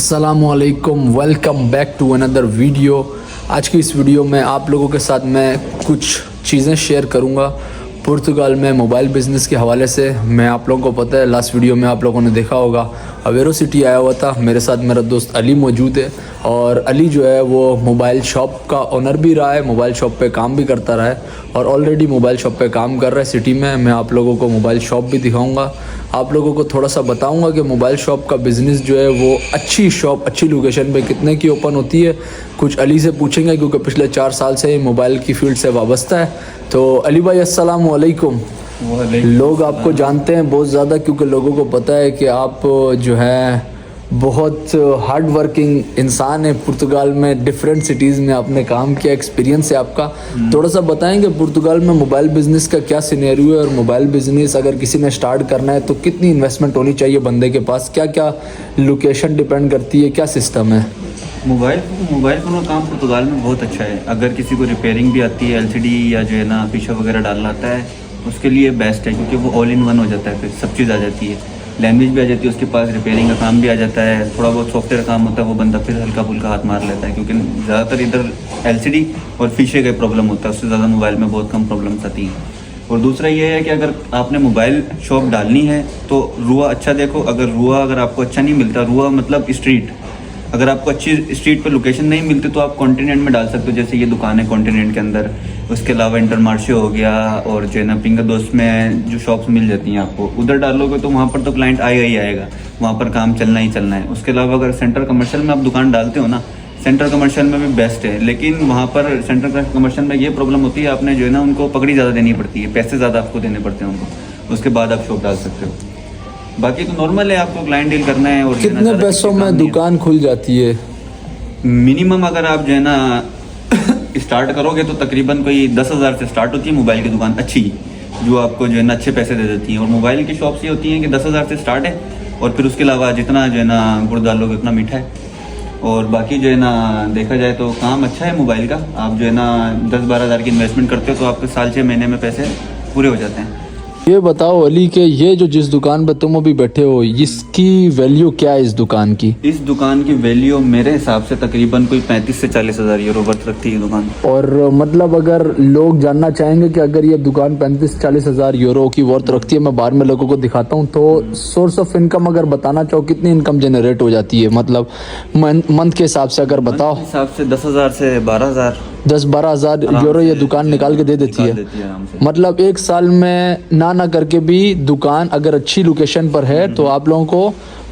अस्सलामुअलैकुम, welcome back to another video. आज की इस वीडियो में आप लोगों के साथ मैं कुछ चीज़ें शेयर करूंगा पुर्तगाल में मोबाइल बिज़नेस के हवाले से। मैं आप लोगों को पता है लास्ट वीडियो में आप लोगों ने देखा होगा अवेरो सिटी आया हुआ था। मेरे साथ मेरा दोस्त अली मौजूद है और अली जो है वो मोबाइल शॉप का ओनर भी रहा है, मोबाइल शॉप पे काम भी करता रहा है और ऑलरेडी मोबाइल शॉप पे काम कर रहा है सिटी में। मैं आप लोगों को मोबाइल शॉप भी दिखाऊंगा, आप लोगों को थोड़ा सा बताऊंगा कि मोबाइल शॉप का बिज़नेस जो है वो अच्छी शॉप अच्छी लोकेशन पे कितने की ओपन होती है। कुछ अली से पूछेंगे क्योंकि पिछले 4 साल से मोबाइल की फील्ड से वाबस्ता है। तो अली भाई अस्सलाम वालेकुम। लोग आपको जानते हैं बहुत ज़्यादा क्योंकि लोगों को पता है कि आप जो है बहुत हार्ड वर्किंग इंसान है। पुर्तगाल में डिफरेंट सिटीज़ में आपने काम किया, एक्सपीरियंस है आपका। थोड़ा सा बताएंगे पुर्तगाल में मोबाइल बिज़नेस का क्या सिनेरियो है और मोबाइल बिज़नेस अगर किसी ने स्टार्ट करना है तो कितनी इन्वेस्टमेंट होनी चाहिए बंदे के पास, क्या क्या लोकेशन डिपेंड करती है, क्या सिस्टम है? मोबाइल फ़ोन का काम पुर्तगाल में बहुत अच्छा है। अगर किसी को रिपेयरिंग भी आती है, एलसीडी या जो है ना फीचर वगैरह डालना आता है, उसके लिए बेस्ट है क्योंकि वो ऑल इन वन हो जाता है। फिर सब चीज़ आ जाती है, लैंग्वेज भी आ जाती है उसके पास, रिपेयरिंग का काम भी आ जाता है, थोड़ा बहुत सॉफ्टवेयर काम होता है वो बंदा फिर हल्का फुल्का हाथ मार लेता है क्योंकि ज़्यादातर इधर एलसीडी और फीचर का प्रॉब्लम होता है, उससे ज़्यादा मोबाइल में बहुत कम प्रॉब्लम्स आती हैं। और दूसरा ये है कि अगर आपने मोबाइल शॉप डालनी है तो रुआ अच्छा देखो। अगर आपको अच्छा नहीं मिलता, रुआ मतलब स्ट्रीट, अगर आपको अच्छी स्ट्रीट पर लोकेशन नहीं मिलती तो आप कॉन्टिनेंट में डाल सकते हो। जैसे ये दुकान है कॉन्टिनेंट के अंदर, उसके अलावा इंटरमार्शे हो गया और जो है ना पिंगा दोस्त में जो शॉप्स मिल जाती हैं आपको, उधर डालोगे तो वहाँ पर तो क्लाइंट आएगा ही आएगा, वहाँ पर काम चलना ही चलना है। उसके अलावा अगर सेंटर कमर्शियल में आप दुकान डालते हो ना, सेंटर कमर्शियल में भी बेस्ट है, लेकिन वहाँ पर सेंटर कमर्शियल में ये प्रॉब्लम होती है, आपने जो है ना उनको पकड़ी ज़्यादा देनी पड़ती है, पैसे ज़्यादा आपको देने पड़ते हैं उनको, उसके बाद आप शॉप डाल सकते हो। बाकी तो नॉर्मल है, आपको क्लाइंट डील करना है। और कितने पैसों में दुकान खुल जाती है? मिनिमम अगर आप जो है ना स्टार्ट करोगे तो तकरीबन कोई 10,000 से स्टार्ट होती है मोबाइल की दुकान अच्छी, जो आपको जो है ना अच्छे पैसे दे देती हैं। और मोबाइल की शॉप्स ये होती हैं कि 10,000 से स्टार्ट है और फिर उसके अलावा जितना जो है ना गुड़ डालोगे उतना मीठा है। और बाकी जो है ना देखा जाए तो काम अच्छा है मोबाइल का। आप जो है ना 10-12 हज़ार की इन्वेस्टमेंट करते हो तो आपके साल 6 महीने में पैसे पूरे हो जाते हैं। ये बताओ अली के ये जो जिस दुकान पे तुम अभी बैठे हो इसकी वैल्यू क्या है इस दुकान की? इस दुकान की वैल्यू मेरे हिसाब से तकरीबन कोई 35 से 40 हज़ार यूरो वर्थ रखती है दुकान। और मतलब अगर लोग जानना चाहेंगे कि अगर ये दुकान 35-40 हज़ार यूरो की वर्थ रखती है, मैं बाहर में लोगों को दिखाता हूँ, तो सोर्स ऑफ इनकम अगर बताना चाहो कितनी इनकम जनरेट हो जाती है, मतलब मंथ के हिसाब से अगर बताओ? हिसाब से 10,000 से 12,000 10-12 हज़ार यूरो ये दुकान निकाल के दे देती है। मतलब एक साल में ना करके भी दुकान अगर अच्छी लोकेशन पर है तो आप लोगों को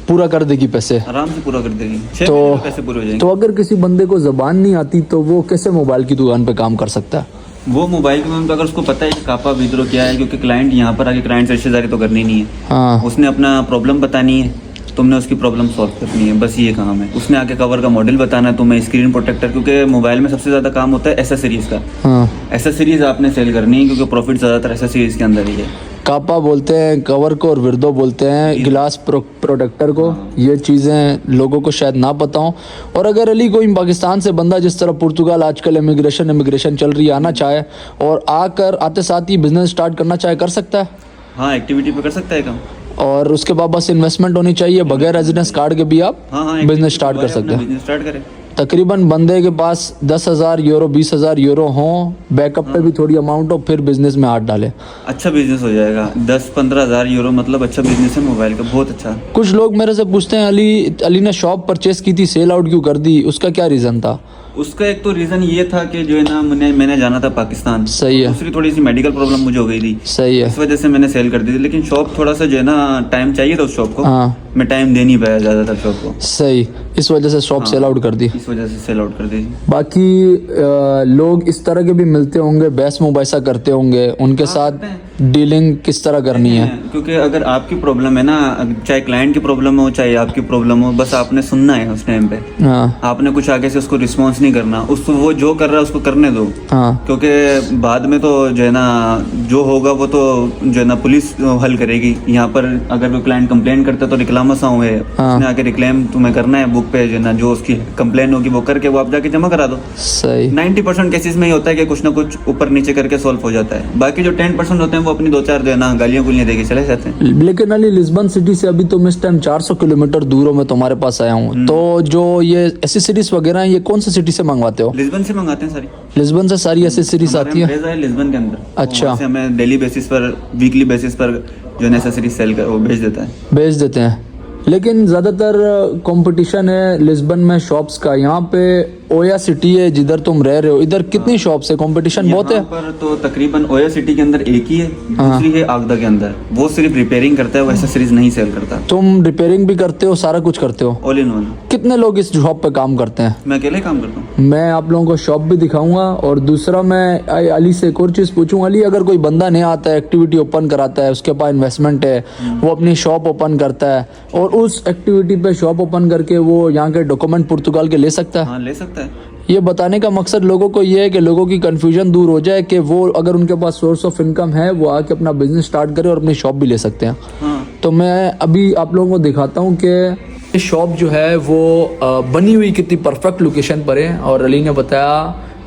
पूरा कर देगी, पैसे आराम से पूरा कर देगी, 6 तो महीने में पैसे पूरे हो जाएंगे। तो अगर किसी बंदे को ज़बान नहीं आती तो वो कैसे मोबाइल की दुकान पे काम कर सकता है? वो मोबाइल की दुकान पे अगर उसको पता है कि कापा विद्रो क्या है, क्योंकि क्लाइंट यहाँ पर आके क्लाइंट से रिश्तेदारी तो करनी नहीं है। हाँ, उसने अपना प्रॉब्लम बतानी है, तुमने उसकी प्रॉब्लम सॉल्व करनी है, बस ये काम है। उसने आके कवर का मॉडल बताना है, तुम्हें स्क्रीन प्रोटेक्टर, क्योंकि मोबाइल में सबसे ज़्यादा काम होता है एसेसरीज का। हाँ, एसेसरीज आपने सेल करनी है क्योंकि प्रॉफिट ज़्यादातर एसेसरीज के अंदर ही है। कापा बोलते हैं कवर को और विर्दो बोलते हैं गिलास प्रोटेक्टर को। ये चीज़ें लोगों को शायद ना पता हो। और अगर अली कोई पाकिस्तान से बंदा जिस तरह पुर्तगाल आजकल इमिग्रेशन चल रही है आना चाहे और आते साथ ही बिजनेस स्टार्ट करना चाहे, कर सकता है? हाँ, एक्टिविटी पे कर सकता है काम। और उसके बाद बस इन्वेस्टमेंट होनी चाहिए, बगैर रेजिडेंस कार्ड के भी आप बिजनेस स्टार्ट कर सकते हैं। बिजनेस स्टार्ट करें। तकरीबन बंदे के पास 10,000 यूरो 20,000 यूरो हों, बैकअप पे भी थोड़ी अमाउंट हो, फिर बिजनेस में हाथ डालें, अच्छा बिजनेस हो जाएगा। 10-15 हज़ार यूरो मतलब अच्छा बिजनेस है मोबाइल का, बहुत अच्छा। कुछ लोग मेरे से पूछते हैं अली ने शॉप परचेस की थी, सेल आउट क्यों कर दी, उसका क्या रीज़न था? उसका एक तो रीज़न ये था कि जो है ना मैंने जाना था पाकिस्तान। सही है। दूसरी थोड़ी सी मेडिकल प्रॉब्लम मुझे हो गई थी, सही है, इस वजह से मैंने सेल कर दी थी। लेकिन शॉप थोड़ा सा जो है ना टाइम चाहिए था उस शॉप को। हाँ, मैं टाइम दे नहीं पाया ज़्यादातर शॉप को। सही, इस वजह से शॉप सेल आउट कर दी। इस वजह से सेल आउट कर दी। बाकी लोग इस तरह के भी मिलते होंगे, बहस मुबाहिसा करते होंगे, उनके साथ डीलिंग किस तरह करनी है? क्योंकि अगर आपकी प्रॉब्लम है ना, चाहे क्लाइंट की प्रॉब्लम हो चाहे आपकी प्रॉब्लम हो, बस आपने सुनना है उस टाइम पे। हाँ, आपने कुछ आगे से उसको रिस्पॉन्स नहीं करना, उसको वो जो कर रहा है उसको करने दो। हाँ, क्योंकि बाद में तो जो है ना जो होगा वो तो जो है ना पुलिस हल करेगी। यहाँ पर अगर कोई क्लाइंट कंप्लेन करता है तो रिक्लामस है, उसने आके रिक्लेम तुम्हें करना है बुक पे, जो है ना जो उसकी कंप्लेन होगी वो करके वो आप जाके जमा करा दो। सही। 90% केसेस में ही होता है कि कुछ ना कुछ ऊपर नीचे करके सॉल्व हो जाता है। बाकी जो 10% होते हैं वो वो अपनी 2-4 जो है ना गालियाँ गुलियाँ दे के चले जाते हैं। लेकिन अली लिस्बन सिटी से अभी तो मैं इस टाइम 400 किलोमीटर दूर हूँ, मैं तुम्हारे पास आया हूँ, तो जो ये एसेसरीज वगैरह हैं ये कौन सी सिटी से मंगवाते हो? लिस्बन से मंगाते हैं सारी। लिस्बन से सारी एसेसरीज आती है? है लिस्बन के अंदर। अच्छा। वहाँ से हमें डेली बेसिस पर, वीकली बेसिस पर जो नेसेसरी सेल कर वो भेज देता है। भेज देते हैं। लेकिन ज़्यादातर कंपटीशन है लिस्बन में शॉप्स का। यहाँ पे ओया सिटी है जिधर तुम रह रहे हो, इधर कितनी शॉप्स है? कंपटीशन बहुत है? यहाँ पर तो तकरीबन ओया सिटी के अंदर एक ही है, दूसरी है आगदा के अंदर। वो सिर्फ रिपेयरिंग करता है, वो एसेसरीज नहीं सेल करता। तुम रिपेयरिंग भी करते हो, सारा कुछ करते हो? All in one. कितने लोग इस शॉप पे काम करते हैं? मैं अकेले काम करता हूँ। मैं आप लोगों को शॉप भी दिखाऊंगा, और दूसरा मैं अली से एक और चीज़ पूछूंगा। अली, अगर कोई बंदा नहीं आता है, एक्टिविटी ओपन कराता है, उसके पास इन्वेस्टमेंट है, वो अपनी शॉप ओपन करता है और उस एक्टिविटी पे शॉप ओपन करके वो यहाँ के डॉक्यूमेंट पुर्तगाल के ले सकता है? हाँ, ले सकता है। ये बताने का मकसद लोगों को ये है कि लोगों की कन्फ्यूजन दूर हो जाए कि वो अगर उनके पास सोर्स ऑफ इनकम है वो आके अपना बिजनेस स्टार्ट करे और अपनी शॉप भी ले सकते हैं। हाँ। तो मैं अभी आप लोगों को दिखाता हूँ कि ये शॉप जो है वो बनी हुई कितनी परफेक्ट लोकेशन पर है। और अली ने बताया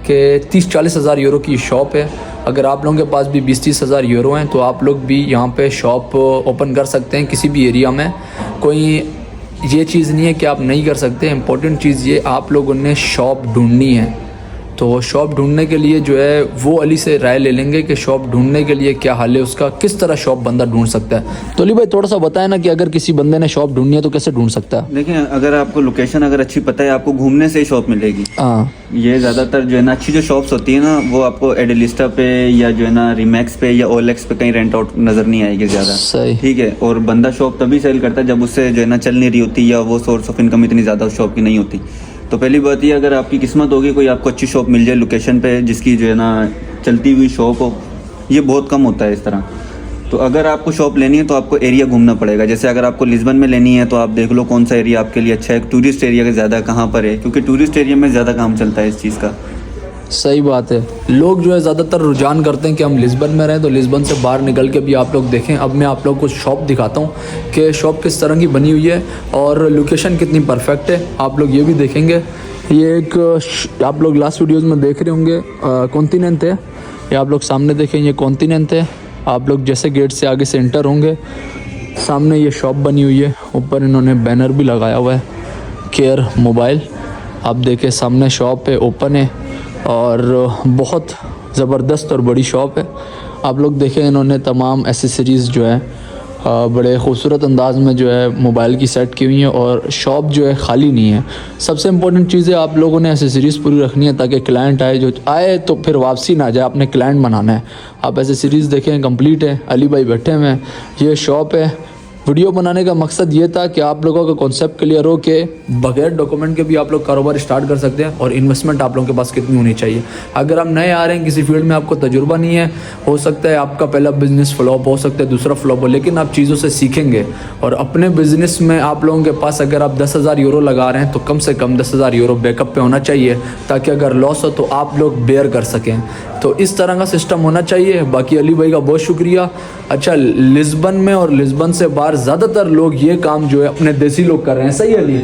कि 30-40 हज़ार यूरो की शॉप है। अगर आप लोगों के पास भी 20-30 हज़ार यूरो हैं तो आप लोग भी यहाँ पे शॉप ओपन कर सकते हैं किसी भी एरिया में। कोई ये चीज़ नहीं है कि आप नहीं कर सकते। इम्पोर्टेंट चीज़ ये आप लोगों ने शॉप ढूंढनी है। तो शॉप ढूंढने के लिए जो है वो अली से राय ले लेंगे कि शॉप ढूंढने के लिए क्या हाल है उसका, किस तरह शॉप बंदा ढूंढ सकता है। तो अली भाई थोड़ा सा बताएं ना कि अगर किसी बंदे ने शॉप ढूंढनी है तो कैसे ढूंढ सकता है? देखिए, अगर आपको लोकेशन अगर अच्छी पता है, आपको घूमने से ही शॉप मिलेगी। हाँ, ये ज़्यादातर जो है ना अच्छी जो शॉप्स होती है ना, वो आपको एडिलिस्टा पे या जो है ना रिमैक्स पे या ओलेक्स पे कहीं रेंट आउट नज़र नहीं आएगी ज़्यादा। सही। ठीक है। और बंदा शॉप तभी सेल करता है जब उससे जो है ना चल नहीं रही होती या वो सोर्स ऑफ इनकम इतनी ज़्यादा उस शॉप की नहीं होती। तो पहली बात ये, अगर आपकी किस्मत होगी कोई आपको अच्छी शॉप मिल जाए लोकेशन पे जिसकी जो है ना चलती हुई शॉप हो, ये बहुत कम होता है इस तरह। तो अगर आपको शॉप लेनी है तो आपको एरिया घूमना पड़ेगा। जैसे अगर आपको लिस्बन में लेनी है तो आप देख लो कौन सा एरिया आपके लिए अच्छा है, टूरिस्ट एरिया का ज़्यादा कहाँ पर है, क्योंकि टूरिस्ट एरिया में ज़्यादा काम चलता है इस चीज़ का। सही बात है। लोग जो है ज़्यादातर रुझान करते हैं कि हम लिस्बन में रहें, तो लिस्बन से बाहर निकल के भी आप लोग देखें। अब मैं आप लोग को शॉप दिखाता हूँ कि शॉप किस तरह की बनी हुई है और लोकेशन कितनी परफेक्ट है। आप लोग ये भी देखेंगे। ये एक आप लोग लास्ट वीडियोज़ में देख रहे होंगे कॉन्टिनेंट है। ये आप लोग सामने देखें, ये कॉन्टिनेंट है। आप लोग जैसे गेट से आगे से एंटर होंगे, सामने ये शॉप बनी हुई है। ऊपर इन्होंने बैनर भी लगाया हुआ है, केयर मोबाइल। आप देखें सामने शॉप है, ओपन है और बहुत ज़बरदस्त और बड़ी शॉप है। आप लोग देखें, इन्होंने तमाम एसेसरीज़ जो है बड़े ख़ूबसूरत अंदाज में जो है मोबाइल की सेट की हुई है और शॉप जो है ख़ाली नहीं है। सबसे इम्पोर्टेंट चीज़ है आप लोगों ने एसेसरीज़ पूरी रखनी है ताकि क्लाइंट आए, जो आए तो फिर वापसी ना जाए, आपने क्लाइंट बनाना है। आप एसेसरीज़ देखें कंप्लीट है। अली भाई बैठे हुए हैं, ये शॉप है। वीडियो बनाने का मकसद ये था कि आप लोगों का कॉन्सेप्ट क्लियर हो कि बगैर डॉक्यूमेंट के भी आप लोग कारोबार स्टार्ट कर सकते हैं और इन्वेस्टमेंट आप लोगों के पास कितनी होनी चाहिए। अगर आप नए आ रहे हैं, किसी फील्ड में आपको तजुर्बा नहीं है, हो सकता है आपका पहला बिजनेस फ्लॉप हो सकता है, दूसरा फ्लॉप हो, लेकिन आप चीज़ों से सीखेंगे। और अपने बिजनेस में आप लोगों के पास अगर आप 10,000 यूरो लगा रहे हैं तो कम से कम 10,000 यूरो बैकअप पे होना चाहिए, ताकि अगर लॉस हो तो आप लोग बेयर कर सकें। तो इस तरह का सिस्टम होना चाहिए। बाकी अली भाई का बहुत शुक्रिया। अच्छा, लिस्बन में और लिस्बन से बाहर ज़्यादातर लोग ये काम जो है अपने देसी लोग कर रहे हैं। सही है अली?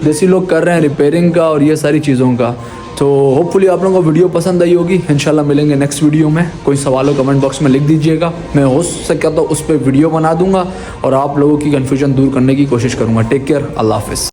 देसी लोग कर रहे हैं रिपेयरिंग का और ये सारी चीज़ों का। तो होपफुली आप लोगों को वीडियो पसंद आई होगी। इंशाल्लाह मिलेंगे नेक्स्ट वीडियो में। कोई सवाल हो कमेंट बॉक्स में लिख दीजिएगा, मैं हो सके तो उस पर वीडियो बना दूंगा और आप लोगों की कन्फ्यूजन दूर करने की कोशिश करूँगा। टेक केयर, अल्लाह हाफिज़।